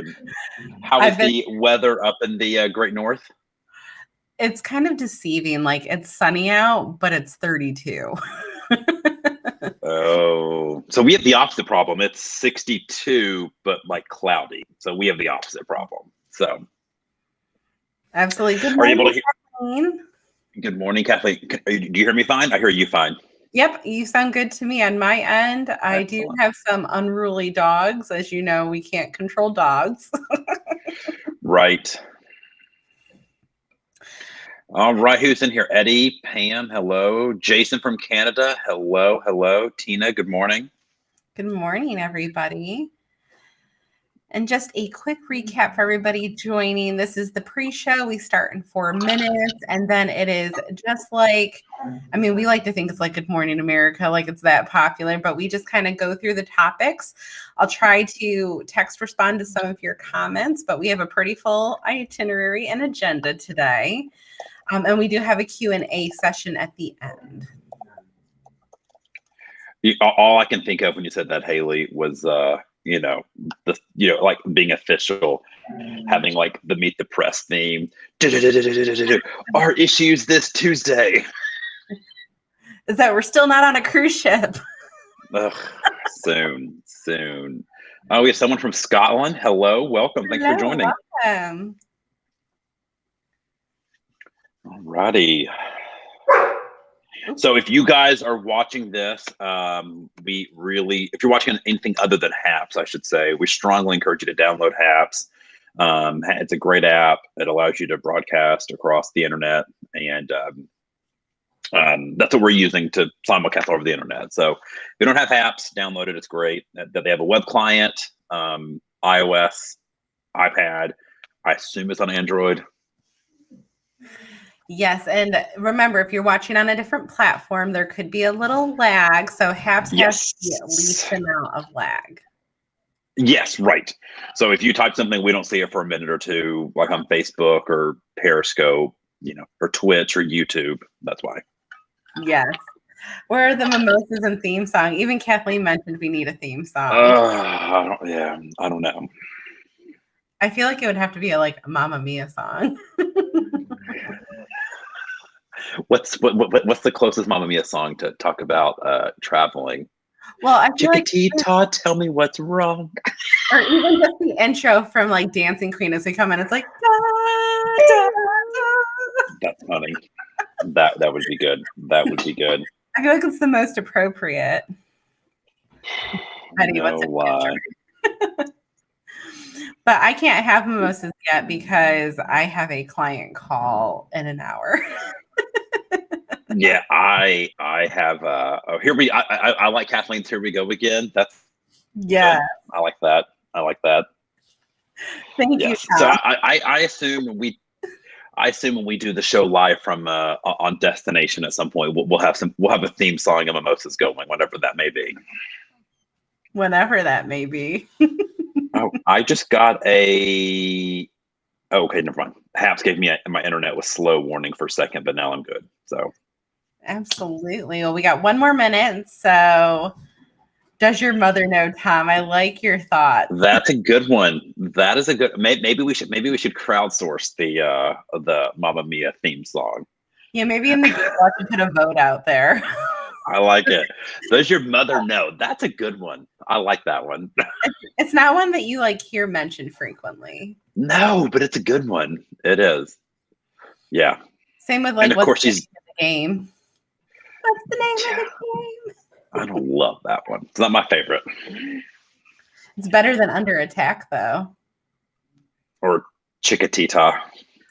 Good. How is the weather up in the Great North? It's kind of deceiving. Like it's sunny out, but it's 32. Oh, so we have the opposite problem. It's 62, but like cloudy. So we have the opposite problem. So absolutely. Good are you able morning, to Kathleen. Good morning, Kathleen. Do you hear me fine? I hear you fine. Yep, you sound good to me. On my end, I do Excellent. have some unruly dogs. As you know, we can't control dogs. Right. All right, who's in here? Eddie, Pam, hello. Jason from Canada, hello, hello. Tina, good morning. Good morning, everybody. And just a quick recap for everybody joining. This is the pre-show. We start in 4 minutes, and then it is just like, I mean, we like to think it's like Good Morning America, like it's that popular, but we just kind of go through the topics. I'll try to text respond to some of your comments, but we have a pretty full itinerary and agenda today. And we do have a Q&A session at the end. All I can think of when you said that, Haley, was like being official, having like the Meet the Press theme. Our issues this Tuesday. Is that we're still not on a cruise ship. Ugh, soon. Oh, we have someone from Scotland. Hello, welcome. Thanks for joining. Welcome. All righty. So if you guys are watching this, if you're watching anything other than HAPS, I should say, we strongly encourage you to download HAPS. It's a great app. It allows you to broadcast across the internet, and that's what we're using to simulcast all over the internet. So if you don't have HAPS, download it. It's great. They have a web client, iOS, iPad. I assume it's on Android. Yes, and remember, if you're watching on a different platform, there could be a little lag. So HAPS has the least amount of lag. Yes, right. So if you type something, we don't see it for a minute or two, like on Facebook or Periscope, or Twitch or YouTube. That's why. Yes. Where are the mimosas and theme song? Even Kathleen mentioned we need a theme song. I don't know. I feel like it would have to be a Mamma Mia song. What's the closest Mamma Mia song to talk about traveling? Well, I feel Chiquitita, tell me what's wrong. Or even just the intro from Dancing Queen as we come in, it's like da, da, da. That's funny. That would be good. That would be good. I feel like it's the most appropriate. Eddie, what's it? But I can't have mimosas yet because I have a client call in an hour. Yeah, I have. I like Kathleen's "Here We Go Again." That's good. I like that. Thank you. So I assume when we do the show live from on Destination at some point, we'll have a theme song of mimosas going, whenever that may be. Whenever that may be. Oh, I just got a. Oh, okay, never mind. HAPS gave me my internet was slow warning for a second, but now I'm good. So. Absolutely. Well, we got 1 more minute. So, does your mother know, Tom? I like your thoughts. That's a good one. That is a good. Maybe we should crowdsource the Mamma Mia theme song. Yeah, maybe in the group we'll have to put a vote out there. I like it. Does your mother know? That's a good one. I like that one. It's not one that you hear mentioned frequently. No, but it's a good one. It is. Yeah. Same with and of course she's the game. What's the name of the game? I don't love that one. It's not my favorite. It's better than Under Attack, though. Or Chiquitita.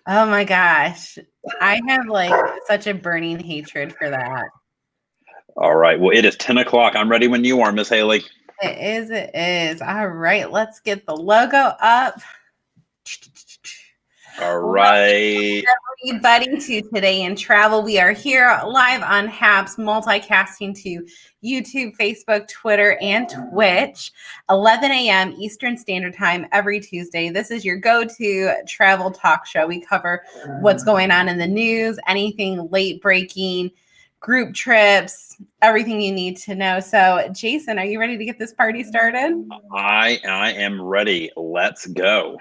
Oh my gosh. I have such a burning hatred for that. All right. Well, it is 10 o'clock. I'm ready when you are, Miss Haley. It is. All right. Let's get the logo up. All right. Welcome everybody to Today in Travel. We are here live on HAPS, multicasting to YouTube, Facebook, Twitter, and Twitch, 11 a.m. Eastern Standard Time every Tuesday. This is your go-to travel talk show. We cover what's going on in the news, anything late breaking, group trips, everything you need to know. So, Jason, are you ready to get this party started? I am ready. Let's go.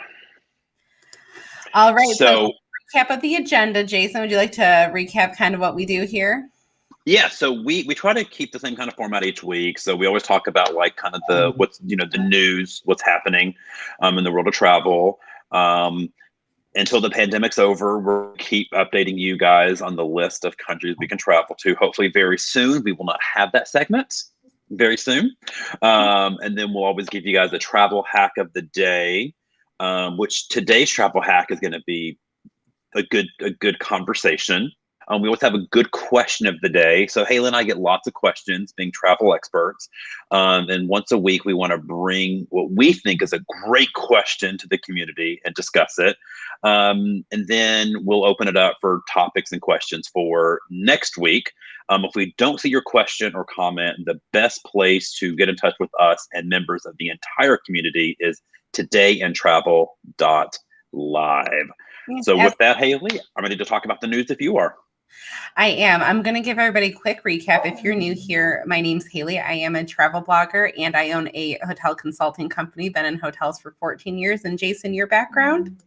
All right. So recap of the agenda, Jason. Would you like to recap kind of what we do here? yeah, so we try to keep the same kind of format each week. So we always talk about like kind of the what's the news, what's happening in the world of travel. Until the pandemic's over, we'll keep updating you guys on the list of countries we can travel to. Hopefully very soon. We will not have that segment very soon. And then we'll always give you guys a travel hack of the day, which today's travel hack is going to be a good conversation. We always have a good question of the day. So Haley and I get lots of questions being travel experts. And once a week, we want to bring what we think is a great question to the community and discuss it. And then we'll open it up for topics and questions for next week. If we don't see your question or comment, the best place to get in touch with us and members of the entire community is todayintravel.live. So with that, Haley, I'm ready to talk about the news if you are. I am. I'm going to give everybody a quick recap. If you're new here, my name's Haley. I am a travel blogger and I own a hotel consulting company, been in hotels for 14 years. And Jason, your background?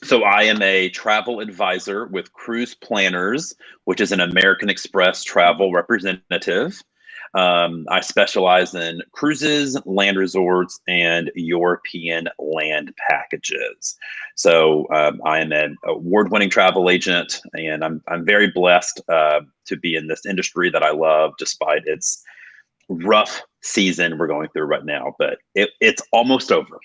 So I am a travel advisor with Cruise Planners, which is an American Express travel representative. I specialize in cruises, land resorts, and European land packages. So I am an award-winning travel agent, and I'm very blessed to be in this industry that I love, despite its rough season we're going through right now. But it's almost over.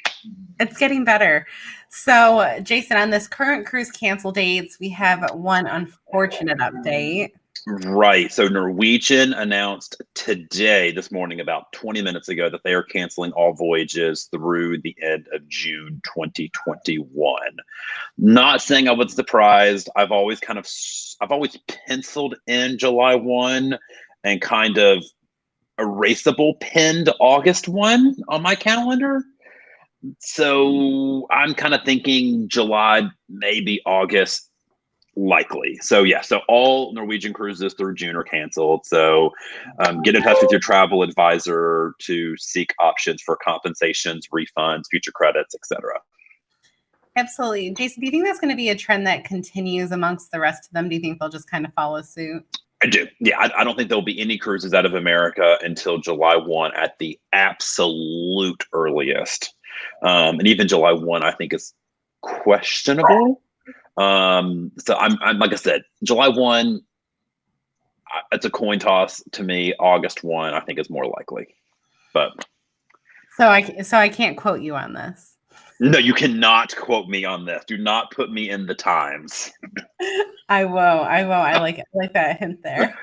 It's getting better. So, Jason, on this current cruise cancel dates, we have one unfortunate update. Right. So Norwegian announced this morning, about 20 minutes ago, that they are canceling all voyages through the end of June 2021. Not saying I was surprised. I've always penciled in July 1 and kind of erasable pinned August 1 on my calendar. So I'm kind of thinking July, maybe August. Likely. So yeah, so all Norwegian cruises through June are canceled. So get in touch with your travel advisor to seek options for compensations, refunds, future credits, etc. Absolutely. Jason, do you think that's going to be a trend that continues amongst the rest of them? Do you think they'll just kind of follow suit? I do. Yeah, I don't think there'll be any cruises out of America until July 1 at the absolute earliest. And even July 1, I think, is questionable. So I'm like I said, July 1, it's a coin toss to me. August 1, I think, is more likely. But so I can't quote you on this. No, you cannot quote me on this. Do not put me in the Times. I won't. I like that hint there.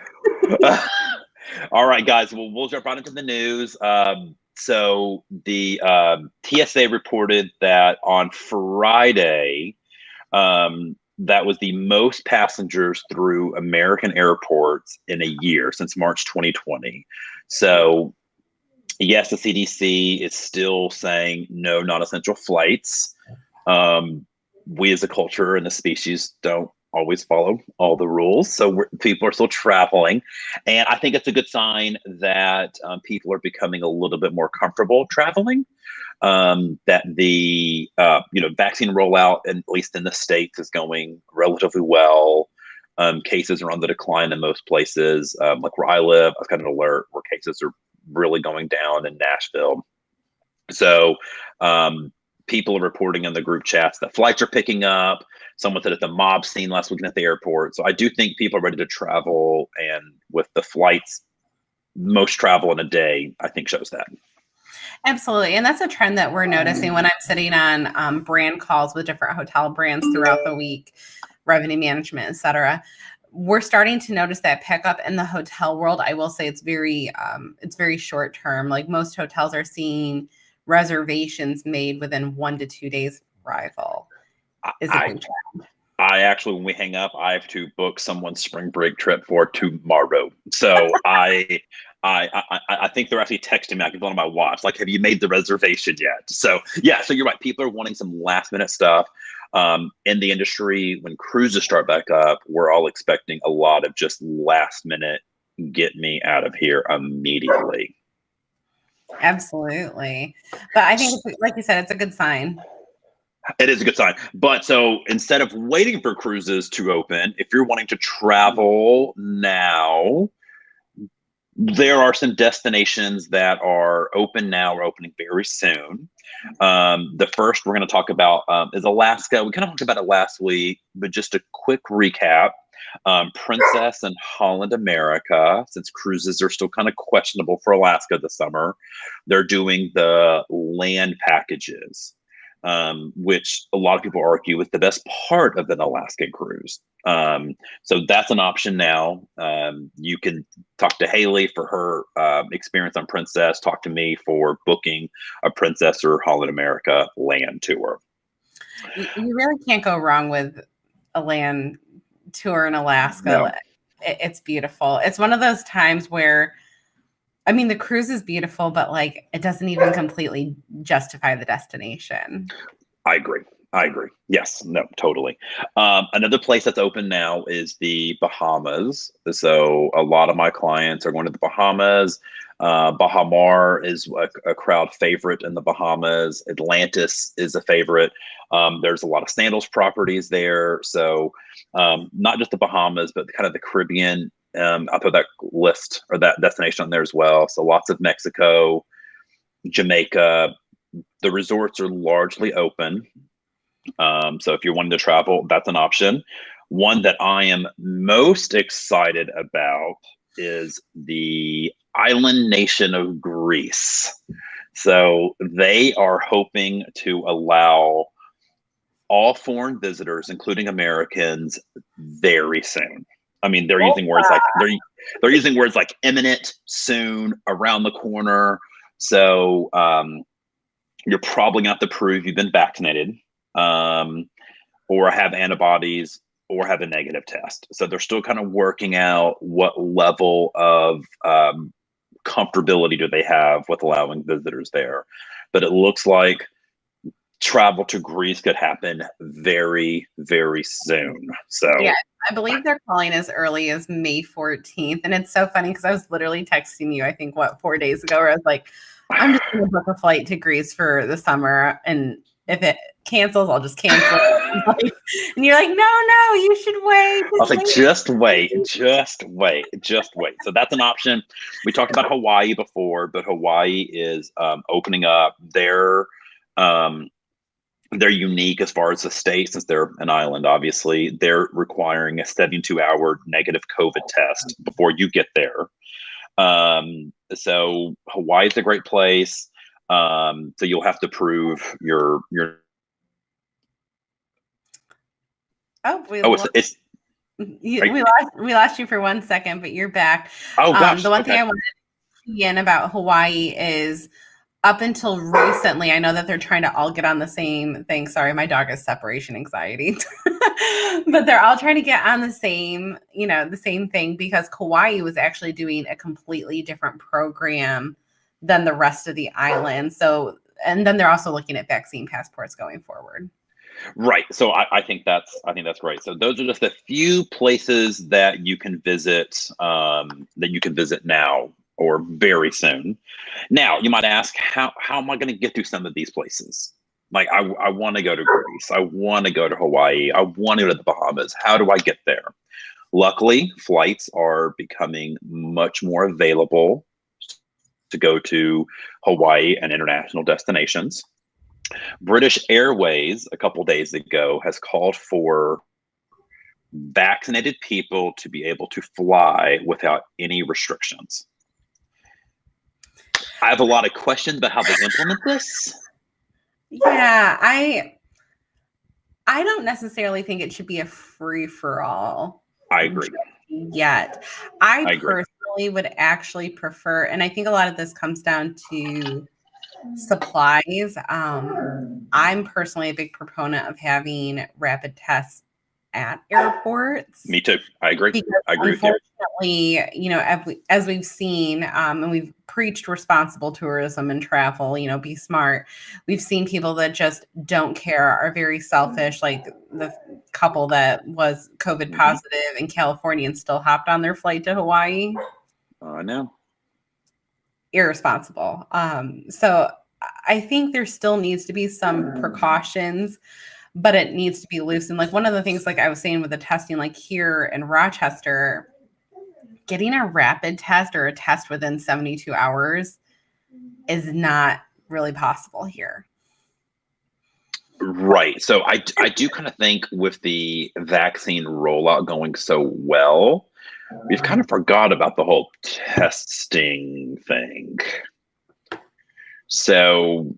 All right, guys. Well, we'll jump right into the news. So the TSA reported that on Friday, that was the most passengers through American airports in a year since March 2020. So yes, the CDC is still saying no non-essential flights. We as a culture and a species don't always follow all the rules. So people are still traveling. And I think it's a good sign that people are becoming a little bit more comfortable traveling. That the vaccine rollout, at least in the States, is going relatively well. Cases are on the decline in most places. Like where I live, I've got an alert where cases are really going down in Nashville. So people are reporting in the group chats that flights are picking up. Someone said it's a mob scene last weekend at the airport. So I do think people are ready to travel, and with the flights, most travel in a day, I think shows that. Absolutely. And that's a trend that we're noticing when I'm sitting on brand calls with different hotel brands throughout the week, revenue management, et cetera. We're starting to notice that pickup in the hotel world. I will say it's very short term. Like most hotels are seeing reservations made within 1 to 2 days of arrival. Is a big trend. I actually, when we hang up, I have to book someone's spring break trip for tomorrow. So I think they're actually texting me. I can go on my watch. Like, have you made the reservation yet? So yeah, so you're right. People are wanting some last minute stuff. In the industry, when cruises start back up, we're all expecting a lot of just last minute get me out of here immediately. Absolutely. But I think, like you said, it's a good sign. It is a good sign. But so instead of waiting for cruises to open, if you're wanting to travel now, there are some destinations that are open now or opening very soon. The first we're going to talk about is Alaska. We kind of talked about it last week, but just a quick recap. Princess and Holland America, since cruises are still kind of questionable for Alaska this summer, they're doing the land packages, which a lot of people argue is the best part of an Alaskan cruise. So that's an option now. You can talk to Haley for her experience on Princess, talk to me for booking a Princess or Holland America land tour. You really can't go wrong with a land tour in Alaska. No. It's beautiful. It's one of those times where, I mean, the cruise is beautiful, but like it doesn't even completely justify the destination. I agree. Yes, no, totally. Another place that's open now is the Bahamas. So a lot of my clients are going to the Bahamas. Baha Mar is a crowd favorite in the Bahamas. Atlantis is a favorite. There's a lot of sandals properties there. So not just the Bahamas, but kind of the Caribbean. I'll put that list or that destination on there as well. So lots of Mexico, Jamaica. The resorts are largely open. So if you're wanting to travel, that's an option. One that I am most excited about is the island nation of Greece. So they are hoping to allow all foreign visitors, including Americans, very soon. I mean, they're using words like they're using words like imminent, soon, around the corner. So you're probably going to have to prove you've been vaccinated, or have antibodies, or have a negative test. So they're still kind of working out what level of comfortability do they have with allowing visitors there. But it looks like travel to Greece could happen very, very soon. So yeah, I believe they're calling as early as May 14th. And it's so funny because I was literally texting you, I think, 4 days ago, where I was like, I'm just going to book a flight to Greece for the summer. And if it cancels, I'll just cancel it. And you're like, no, you should wait. I was like, just wait. So that's an option. We talked about Hawaii before, but Hawaii is opening up. They're unique as far as the state, since they're an island, obviously. They're requiring a 72-hour negative COVID test before you get there. So Hawaii is a great place. So you'll have to prove your. We lost you for 1 second, but you're back. Oh gosh. The one thing I wanted to key in about Hawaii is, up until recently, I know that they're trying to all get on the same thing. Sorry, my dog has separation anxiety. But they're all trying to get on the same thing, because Kauai was actually doing a completely different program than the rest of the island. So, and then they're also looking at vaccine passports going forward. Right. So I think that's great. So those are just a few places that you can visit now or very soon. Now, you might ask, how am I going to get to some of these places? Like, I want to go to Greece. I want to go to Hawaii. I want to go to the Bahamas. How do I get there? Luckily, flights are becoming much more available to go to Hawaii and international destinations. British Airways, a couple days ago, has called for vaccinated people to be able to fly without any restrictions. I have a lot of questions about how they implement this. Yeah, I don't necessarily think it should be a free for all. I agree. Yet, I personally would actually prefer, and I think a lot of this comes down to supplies. I'm personally a big proponent of having rapid tests at airports. Me too. I agree. Because I agree with you. Unfortunately, as we've seen, and we've preached responsible tourism and travel, be smart. We've seen people that just don't care, are very selfish, like the couple that was COVID positive in California and still hopped on their flight to Hawaii. I know. Irresponsible. So I think there still needs to be some precautions, but it needs to be loosened. Like one of the things, like I was saying with the testing, like here in Rochester, getting a rapid test or a test within 72 hours is not really possible here. Right. So I do kind of think with the vaccine rollout going so well, we've kind of forgot about the whole testing thing. So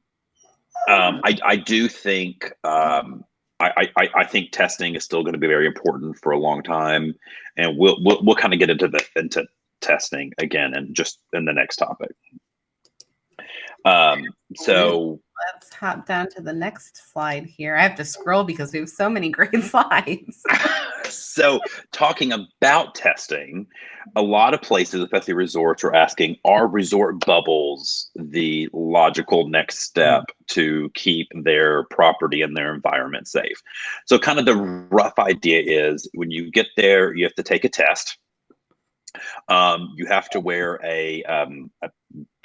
I do think I think testing is still going to be very important for a long time, and we'll kind of get into testing again and just in the next topic. So let's hop down to the next slide here. I have to scroll because we have so many great slides. So talking about testing, a lot of places, especially resorts, are asking, are resort bubbles the logical next step to keep their property and their environment safe? So kind of the rough idea is when you get there, you have to take a test. You have to wear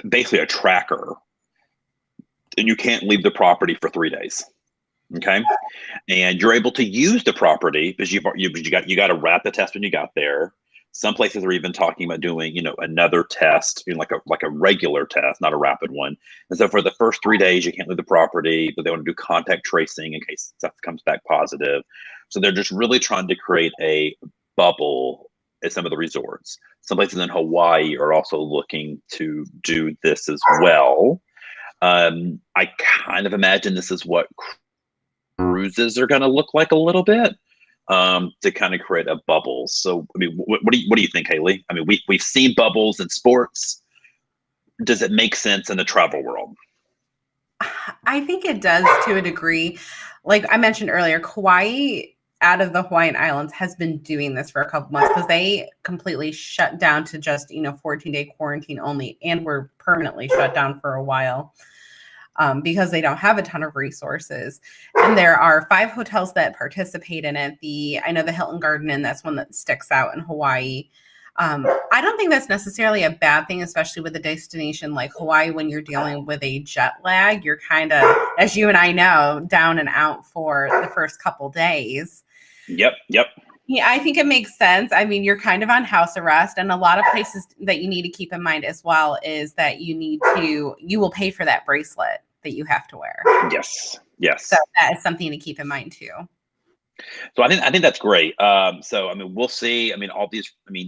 basically a tracker, and you can't leave the property for 3 days. Okay, and you're able to use the property because you got to wrap the test when you got there. Some places are even talking about doing another test, like a regular test, not a rapid one. And so for the first 3 days, you can't leave the property, but they want to do contact tracing in case stuff comes back positive. So they're just really trying to create a bubble at some of the resorts. Some places in Hawaii are also looking to do this as well. I kind of imagine this is what cruises are going to look like a little bit, to kind of create a bubble. So, I mean, what do you think, Haley? I mean, we've seen bubbles in sports. Does it make sense in the travel world? I think it does to a degree. Like I mentioned earlier, Kauai, out of the Hawaiian Islands, has been doing this for a couple months because they completely shut down to just 14-day quarantine only, and were permanently shut down for a while. Because they don't have a ton of resources. And there are 5 hotels that participate in it. I know the Hilton Garden Inn, that's one that sticks out in Hawaii. I don't think that's necessarily a bad thing, especially with a destination like Hawaii. When you're dealing with a jet lag, you're kind of, as you and I know, down and out for the first couple days. Yep. Yeah, I think it makes sense. I mean, you're kind of on house arrest, and a lot of places that you need to keep in mind as well is that you will pay for that bracelet that you have to wear. Yes. So that is something to keep in mind too. So I think that's great. So I mean, we'll see. I mean,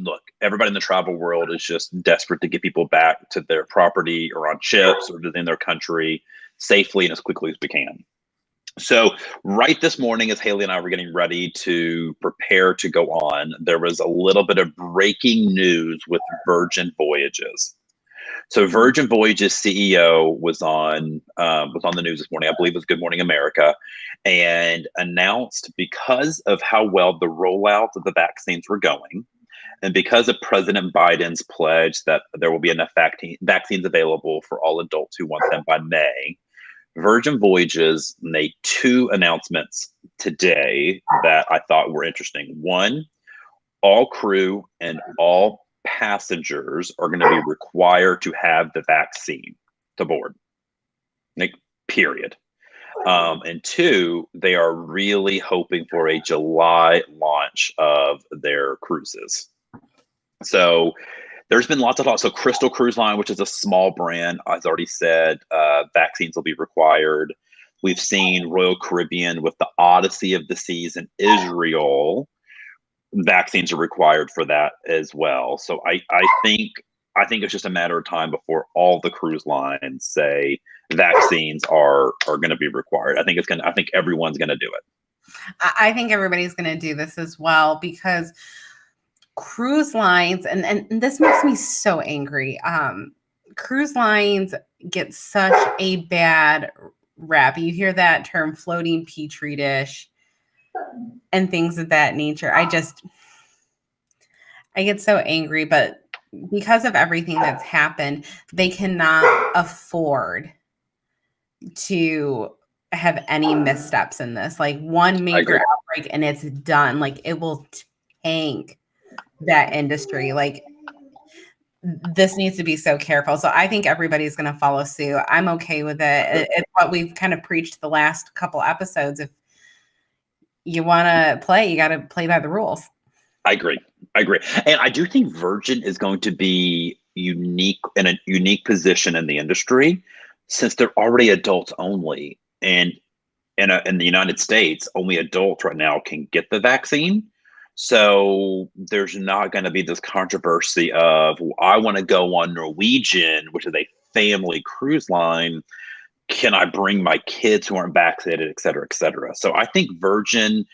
look, everybody in the travel world is just desperate to get people back to their property or on ships or within their country safely and as quickly as we can. So right this morning, as Haley and I were getting ready to prepare to go on, there was a little bit of breaking news with Virgin Voyages. So Virgin Voyages CEO was on the news this morning. I believe it was Good Morning America, and announced, because of how well the rollout of the vaccines were going, and because of President Biden's pledge that there will be enough vaccines available for all adults who want them by May, Virgin Voyages made 2 announcements today that I thought were interesting. One, all crew and all passengers are going to be required to have the vaccine to board. Like, period. And 2, they are really hoping for a July launch of their cruises. So there's been lots of talk. So Crystal Cruise Line, which is a small brand, has already said vaccines will be required. We've seen Royal Caribbean with the Odyssey of the Seas in Israel. Vaccines are required for that as well. So I think it's just a matter of time before all the cruise lines say vaccines are going to be required. I think everyone's going to do it. I think everybody's going to do this as well, because cruise lines, and this makes me so angry. Cruise lines get such a bad rap. You hear that term, floating petri dish, and things of that nature. I get so angry, but because of everything that's happened, they cannot afford to have any missteps in this. Like one major outbreak and it's done. Like it will tank that industry. Like this needs to be so careful. So I think everybody's going to follow suit. I'm okay with it. It's what we've kind of preached the last couple episodes. If you want to play, you got to play by the rules. I agree. And I do think Virgin is going to be unique in a unique position in the industry since they're already adults only. And in the United States, only adults right now can get the vaccine. So there's not going to be this controversy of, well, I want to go on Norwegian, which is a family cruise line. Can I bring my kids who aren't vaccinated, et cetera, et cetera? So I think Virgin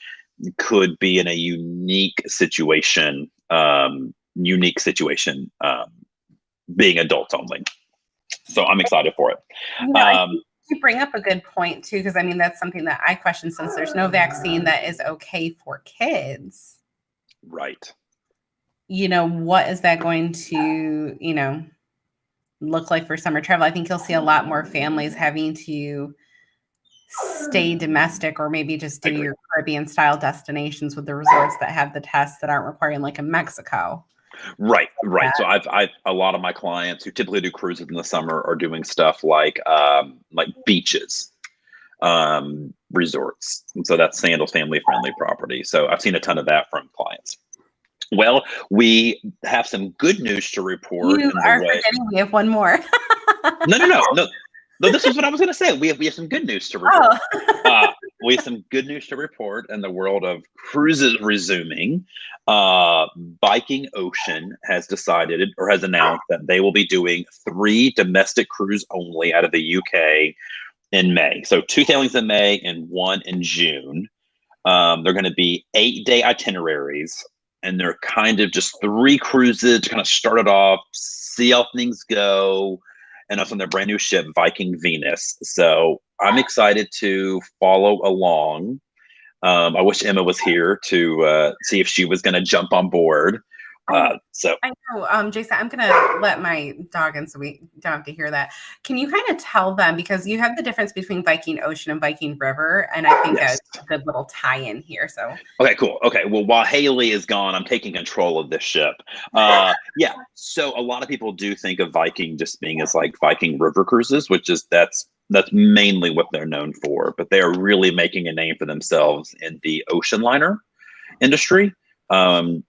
could be in a unique situation, being adults only. So I'm excited for it. I think you bring up a good point too, because I mean, that's something that I question since there's no vaccine that is okay for kids. Right. What is that going to, look like for summer travel? I think you'll see a lot more families having to stay domestic or maybe just do your Caribbean style destinations with the resorts that have the tests that aren't requiring, like in Mexico. Right. So I've a lot of my clients who typically do cruises in the summer are doing stuff like beaches, resorts. And so that's Sandals family friendly property. So I've seen a ton of that from clients. Well, we have some good news to report. You are forgetting we have one more. No. This is what I was going to say. We have some good news to report. We have some good news to report in the world of cruises resuming. Viking Ocean has decided or has announced that they will be doing 3 domestic cruise only out of the UK in May. So 2 sailings in May and 1 in June. They're going to be 8-day itineraries. And they're kind of just 3 cruises to kind of start it off, see how things go. And that's on their brand new ship, Viking Venus. So I'm excited to follow along. I wish Emma was here to see if she was going to jump on board. I know, Jason, I'm going to let my dog in so we don't have to hear that. Can you kind of tell them, because you have the difference between Viking Ocean and Viking River, and I think that's a good little tie-in here. So okay, cool. Okay, well, while Haley is gone, I'm taking control of this ship. So a lot of people do think of Viking just being as like Viking River cruises, which is that's mainly what they're known for. But they are really making a name for themselves in the ocean liner industry.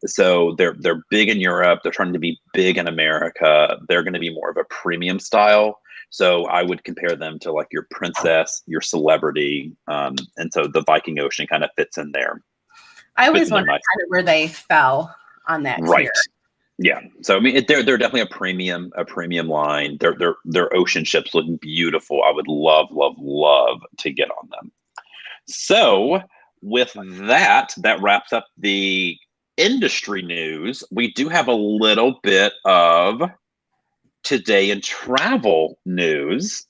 So they're big in Europe. They're trying to be big in America. They're going to be more of a premium style. So I would compare them to like your Princess, your Celebrity. And so the Viking Ocean kind of fits in there. I always wondered kind of where they fell on that right. tier. Yeah. So I mean, they're definitely a premium line. Their ocean ships look beautiful. I would love to get on them. So with that wraps up the industry news. We do have a little bit of today in travel news.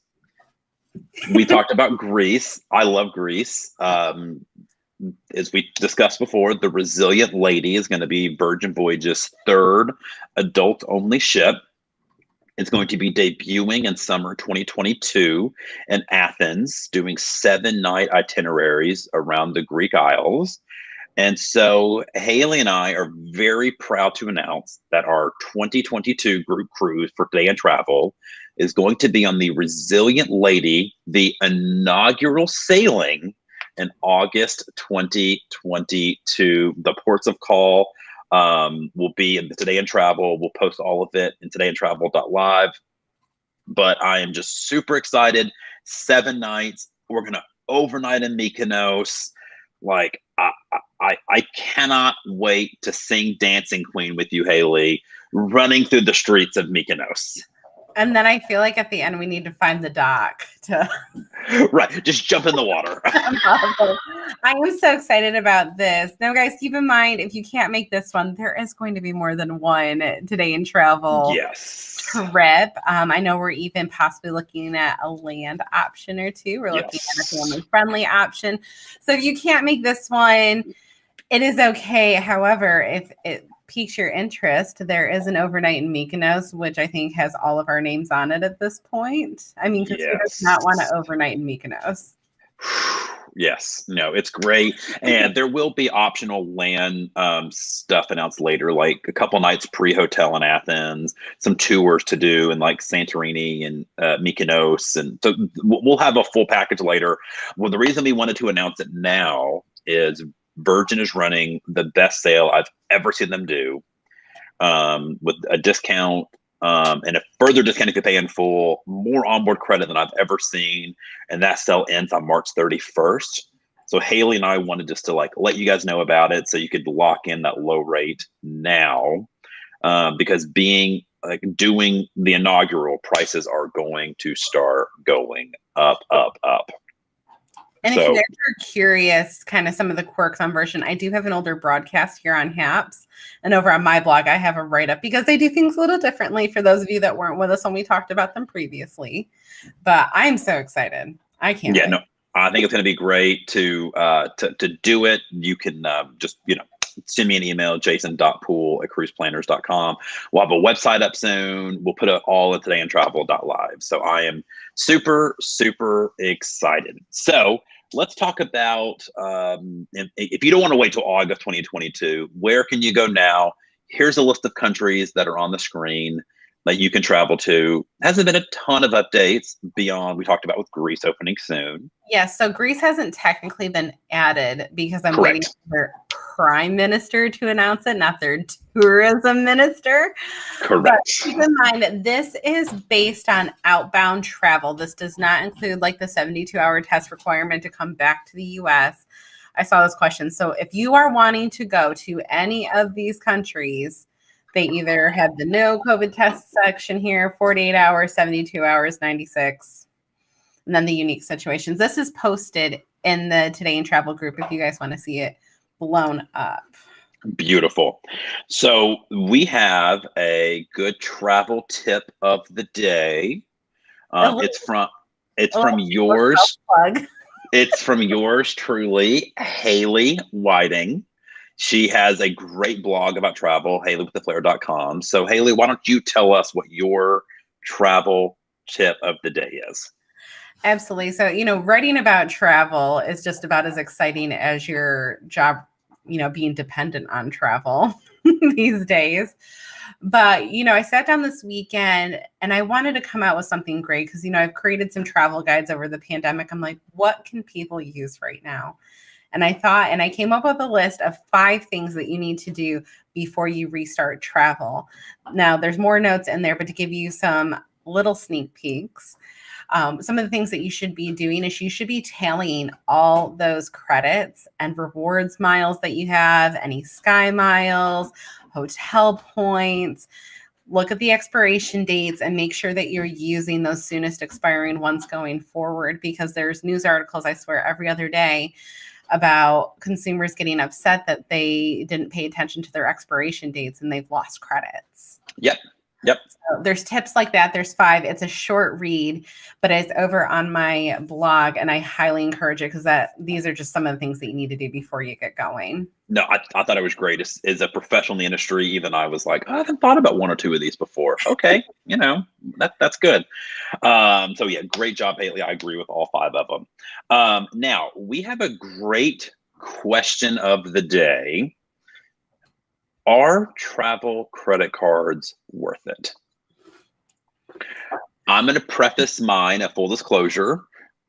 We talked about Greece. I love Greece. As we discussed before, the Resilient Lady is going to be Virgin Voyages' 3rd adult-only ship. It's going to be debuting in summer 2022 in Athens, doing 7-night itineraries around the Greek Isles. And so Haley and I are very proud to announce that our 2022 group cruise for Today in Travel is going to be on the Resilient Lady, the inaugural sailing in August 2022. The ports of call will be in the Today in Travel. We'll post all of it in todayintravel.live. But I am just super excited. 7 nights. We're going to overnight in Mykonos. Like, I cannot wait to sing Dancing Queen with you, Haley, running through the streets of Mykonos. And then I feel like at the end we need to find the dock to right, just jump in the water. I am so excited about this. Now, guys, keep in mind, if you can't make this one, there is going to be more than one Today in Travel trip. I know we're even possibly looking at a land option or 2. We're looking at a family-friendly option. So if you can't make this one, it is okay. However, if it piques your interest, there is an overnight in Mykonos, which I think has all of our names on it at this point. I mean, because who does not want to overnight in Mykonos? Yes, no, it's great, and there will be optional land stuff announced later, like a couple nights pre-hotel in Athens, some tours to do in like Santorini and Mykonos, and so we'll have a full package later. Well, the reason we wanted to announce it now is Virgin is running the best sale I've ever seen them do, with a discount. And a further discount if you pay in full, more onboard credit than I've ever seen. And that sale ends on March 31st. So Haley and I wanted just to like let you guys know about it so you could lock in that low rate now. Because doing the inaugural, prices are going to start going up, up, up. And if you guys are curious, kind of some of the quirks on Virgin, I do have an older broadcast here on HAPS. And over on my blog, I have a write-up because they do things a little differently for those of you that weren't with us when we talked about them previously. But I'm so excited. I can't wait. No, I think it's going to be great to do it. You can just, send me an email, jason.poole@cruiseplanners.com. We'll have a website up soon. We'll put it all at todayintravel.live. So I am super, super excited. So let's talk about, if you don't want to wait till August 2022, where can you go now? Here's a list of countries that are on the screen that you can travel to. Hasn't been a ton of updates beyond we talked about with Greece opening soon. Yes, so Greece hasn't technically been added because I'm waiting for their prime minister to announce it, not their tourism minister. Correct. But keep in mind, this is based on outbound travel. This does not include like the 72-hour test requirement to come back to the US. I saw this question. So if you are wanting to go to any of these countries, they either have the no COVID test section here, 48 hours, 72 hours, 96, and then the unique situations. This is posted in the Today in Travel group if you guys want to see it blown up. Beautiful. So we have a good travel tip of the day. It's from yours. It's from yours truly, Haley Whiting. She has a great blog about travel, HaleyWithTheFlair.com. So Haley, why don't you tell us what your travel tip of the day is? Absolutely. So, writing about travel is just about as exciting as your job, being dependent on travel these days. But, I sat down this weekend and I wanted to come out with something great because, I've created some travel guides over the pandemic. I'm like, what can people use right now? And I came up with a list of 5 things that you need to do before you restart travel. Now, there's more notes in there, but to give you some little sneak peeks, some of the things that you should be doing is you should be tallying all those credits and rewards miles that you have, any Sky Miles, hotel points. Look at the expiration dates and make sure that you're using those soonest expiring ones going forward, because there's news articles, I swear, every other day about consumers getting upset that they didn't pay attention to their expiration dates and they've lost credits. Yep. So there's tips like that. There's 5. It's a short read, but it's over on my blog, and I highly encourage it because these are just some of the things that you need to do before you get going. No, I thought it was great. As a professional in the industry, even I was like, I haven't thought about 1 or 2 of these before. Okay, that's good. So yeah, great job, Haley. I agree with all 5 of them. Now we have a great question of the day. Are travel credit cards worth it? I'm going to preface mine a full disclosure.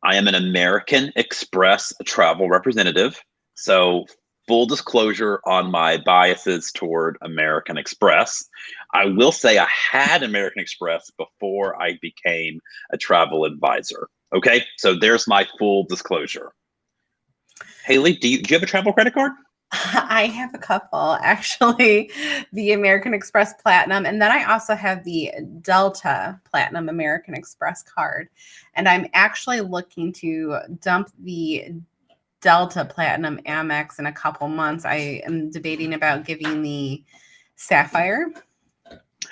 I am an American Express travel representative. So full disclosure on my biases toward American Express. I will say I had American Express before I became a travel advisor. Okay, so there's my full disclosure. Haley, do you have a travel credit card? I have a couple, actually, the American Express Platinum, and then I also have the Delta Platinum American Express card. And I'm actually looking to dump the Delta Platinum Amex in a couple months. I am debating about giving the Sapphire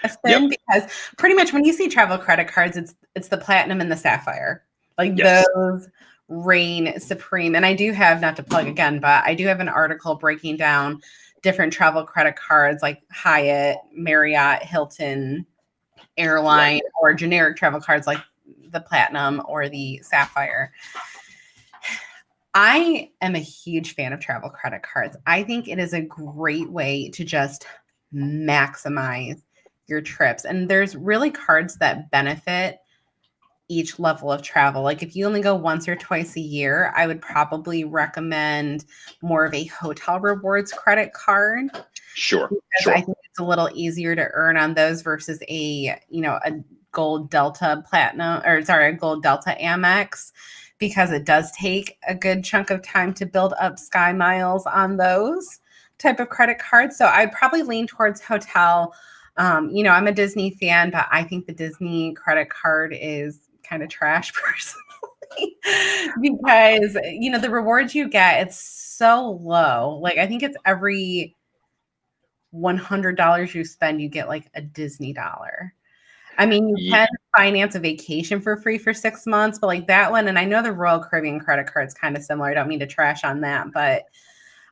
a spin, because pretty much when you see travel credit cards, it's the Platinum and the Sapphire. Like those reign supreme. And I do have, not to plug again, but I do have an article breaking down different travel credit cards like Hyatt, Marriott, Hilton, airline, or generic travel cards like the Platinum or the Sapphire. I am a huge fan of travel credit cards. I think it is a great way to just maximize your trips. And there's really cards that benefit each level of travel. Like if you only go once or twice a year, I would probably recommend more of a hotel rewards credit card Sure, because I sure. think it's a little easier to earn on those versus a gold Delta Platinum or sorry, a gold Delta Amex because it does take a good chunk of time to build up Sky Miles on those type of credit cards. So I'd probably lean towards hotel. I'm a Disney fan, but I think the Disney credit card is kind of trash personally because the rewards you get, it's so low. Like I think it's every $100 you spend, you get like a Disney dollar. I mean, you Ye- can finance a vacation for free for 6 months, but like that one, and I know the Royal Caribbean credit card's kind of similar. I don't mean to trash on that, but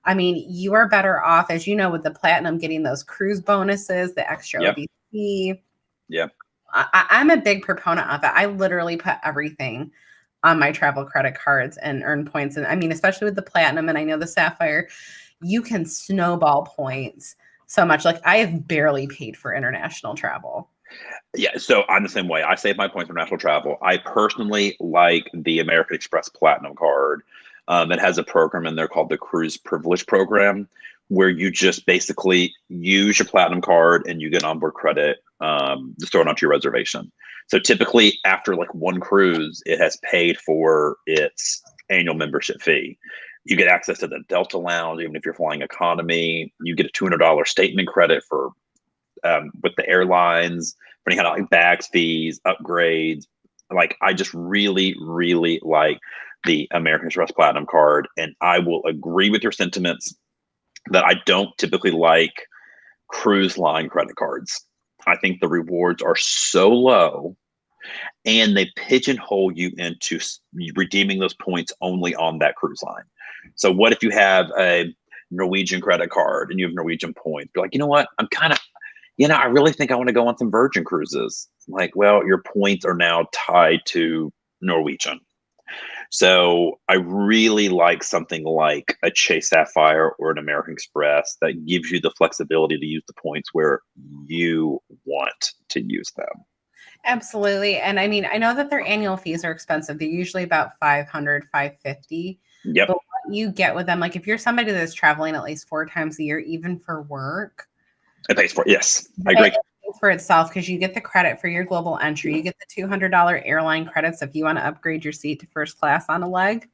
I mean, you are better off, as you know, with the platinum getting those cruise bonuses, the extra Yep, OBC. yep. I'm a big proponent of it. I literally put everything on my travel credit cards and earn points. And I mean, especially with the platinum and I know the sapphire, you can snowball points so much. Like I have barely paid for international travel. Yeah, so I'm the same way. I save my points for national travel. I personally like the American Express Platinum card. It has a program in there called the Cruise Privilege Program, where you just basically use your Platinum card and you get onboard credit just thrown onto your reservation. So typically, after like one cruise, it has paid for its annual membership fee. You get access to the Delta Lounge, even if you're flying economy. You get a $200 statement credit for with the airlines for any kind of like bags, fees, upgrades. Like I just really, really like the American Express Platinum card, and I will agree with your sentiments that I don't typically like cruise line credit cards. I think the rewards are so low and they pigeonhole you into redeeming those points only on that cruise line. So what if you have a Norwegian credit card and you have Norwegian points? You're like, you know what? I really think I want to go on some Virgin cruises. Like, well, your points are now tied to Norwegian. So I really like something like a Chase Sapphire or an American Express that gives you the flexibility to use the points where you want to use them. Absolutely. And I mean, I know that their annual fees are expensive. They're usually about 500, 550. Yep, But what you get with them, like if you're somebody that's traveling at least 4 times a year, even for work, it pays for it. Yes, I it agree. pays for itself because you get the credit for your global entry. You get the $200 airline credits. If you want to upgrade your seat to first class on a leg,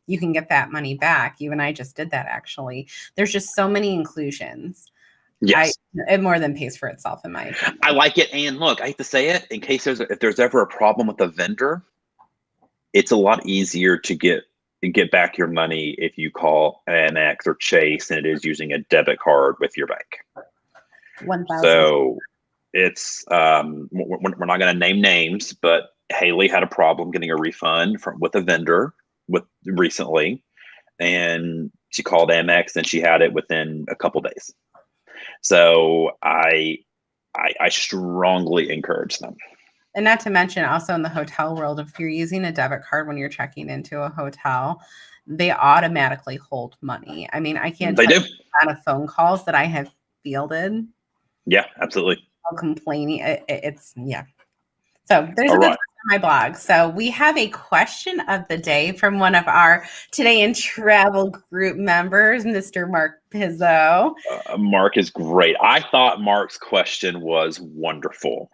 you can get that money back. You and I just did that actually. There's just so many inclusions. Yes, It more than pays for itself in my I opinion. like it. And look, I hate to say it, in case if there's ever a problem with a vendor, it's a lot easier to get back your money if you call Amex or Chase than it is using a debit card with your bank. 1,000. So it's we're not going to name names, but Haley had a problem getting a refund from with a vendor with recently, and she called Amex and she had it within a couple days. So I strongly encourage them. And not to mention, also in the hotel world, if you're using a debit card when you're checking into a hotel, they automatically hold money. I mean, I can't They tell do. you the amount of phone calls that I have fielded Yeah, absolutely. complaining. It's yeah. So there's All a good right. on my blog. So we have a question of the day from one of our Today in Travel group members, Mr. Mark Pizzo. Mark is great. I thought Mark's question was wonderful.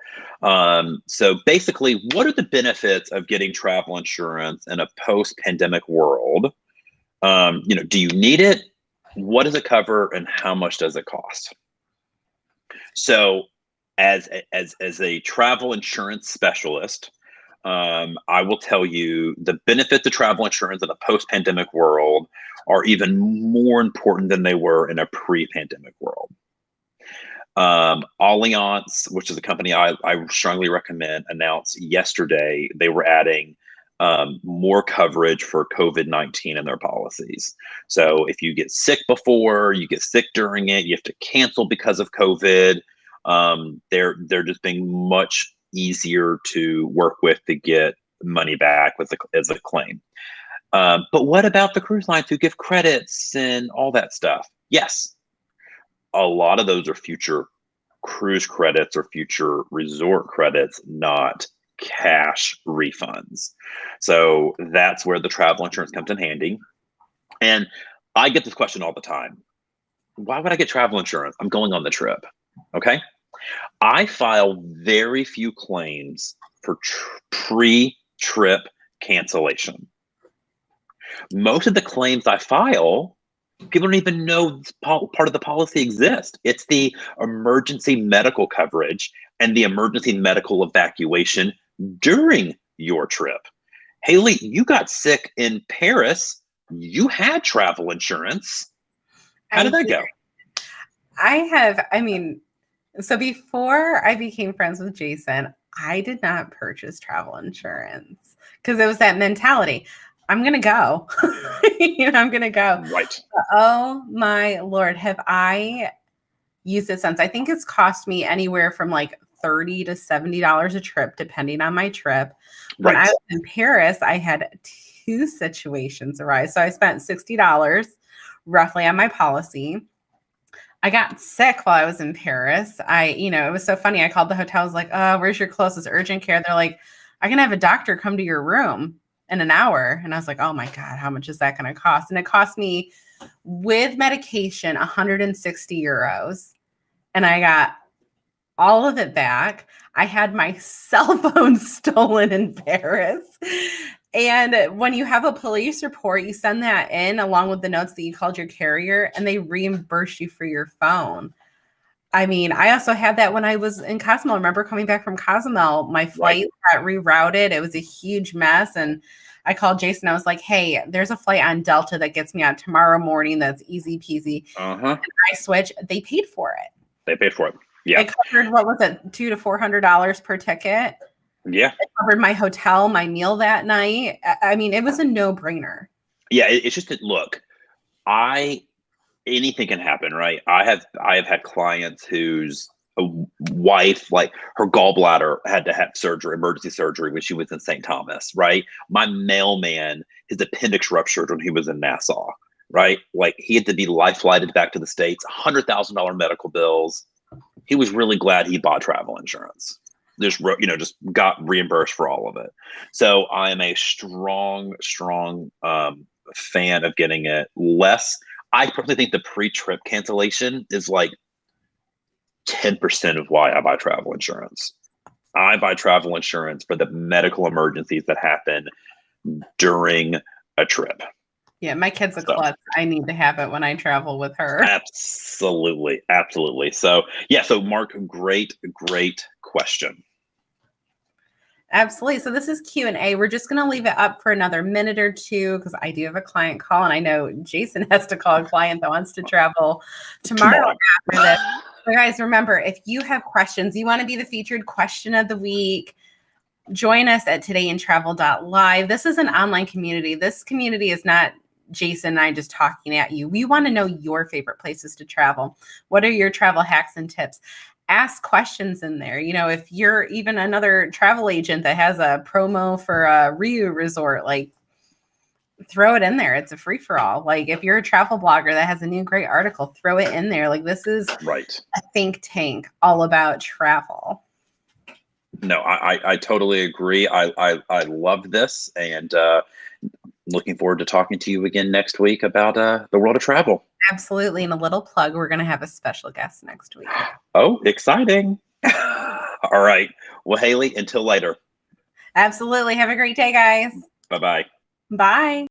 So basically, what are the benefits of getting travel insurance in a post-pandemic world? Do you need it? What does it cover, and how much does it cost? So, as a travel insurance specialist, I will tell you the benefits of travel insurance in a post-pandemic world are even more important than they were in a pre-pandemic world. Allianz, which is a company I strongly recommend, announced yesterday they were adding more coverage for COVID-19 in their policies. So if you get sick before, you get sick during it, you have to cancel because of COVID. They're just being much easier to work with to get money back as a claim. But what about the cruise lines who give credits and all that stuff? Yes, a lot of those are future cruise credits or future resort credits, not cash refunds. So that's where the travel insurance comes in handy. And I get this question all the time. Why would I get travel insurance? I'm going on the trip. Okay. I file very few claims for pre-trip cancellation. Most of the claims I file, people don't even know this part of the policy exists. It's the emergency medical coverage and the emergency medical evacuation during your trip. Haley, you got sick in Paris. You had travel insurance. How did that go? So before I became friends with Jason, I did not purchase travel insurance because it was that mentality. I'm going to go. I'm going to go. Right. Oh my Lord. Have I used it since? I think it's cost me anywhere from like $30 to $70 a trip, depending on my trip. When I was in Paris, I had two situations arise. So I spent $60 roughly on my policy. I got sick while I was in Paris. It was so funny. I called the hotel. I was like, oh, where's your closest urgent care? They're like, I can have a doctor come to your room in an hour. And I was like, oh my God, how much is that going to cost? And it cost me with medication, 160 euros. And I got all of it back. I had my cell phone stolen in Paris. And when you have a police report, you send that in along with the notes that you called your carrier, and they reimburse you for your phone. I mean, I also had that when I was in Cozumel. I remember coming back from Cozumel, my flight got rerouted. It was a huge mess. And I called Jason. I was like, hey, there's a flight on Delta that gets me out tomorrow morning. That's easy peasy. And I switched. They paid for it. They paid for it. Yeah. It covered, what was it, $200 to $400 per ticket. Yeah. It covered my hotel, my meal that night. I mean, it was a no-brainer. Yeah, it's just that, look, anything can happen, right? I have had clients whose wife, like her gallbladder had to have surgery, emergency surgery when she was in St. Thomas, right? My mailman, his appendix ruptured when he was in Nassau, right? Like he had to be life flighted back to the States, $100,000 medical bills. He was really glad he bought travel insurance. Just got reimbursed for all of it. So I am a strong fan of getting it less. I personally think the pre-trip cancellation is like 10% of why I buy travel insurance. I buy travel insurance for the medical emergencies that happen during a trip. Yeah, my kid's a klutz. I need to have it when I travel with her. Absolutely. So yeah, so Mark, great question. Absolutely. So this is Q&A. We're just going to leave it up for another minute or two because I do have a client call, and I know Jason has to call a client that wants to travel tomorrow after this. So guys, remember, if you have questions, you want to be the featured question of the week, join us at todayintravel.live. This is an online community. This community is not Jason and I just talking at you. We want to know your favorite places to travel. What are your travel hacks and tips? Ask questions in there. If you're even another travel agent that has a promo for a Riu resort, like throw it in there. It's a free for all. Like if you're a travel blogger that has a new great article, throw it in there. Like this is a think tank all about travel. No, I totally agree. I love this, and looking forward to talking to you again next week about the world of travel. Absolutely. And a little plug, we're going to have a special guest next week. Oh, exciting. All right. Well, Haley, until later. Absolutely. Have a great day, guys. Bye-bye. Bye.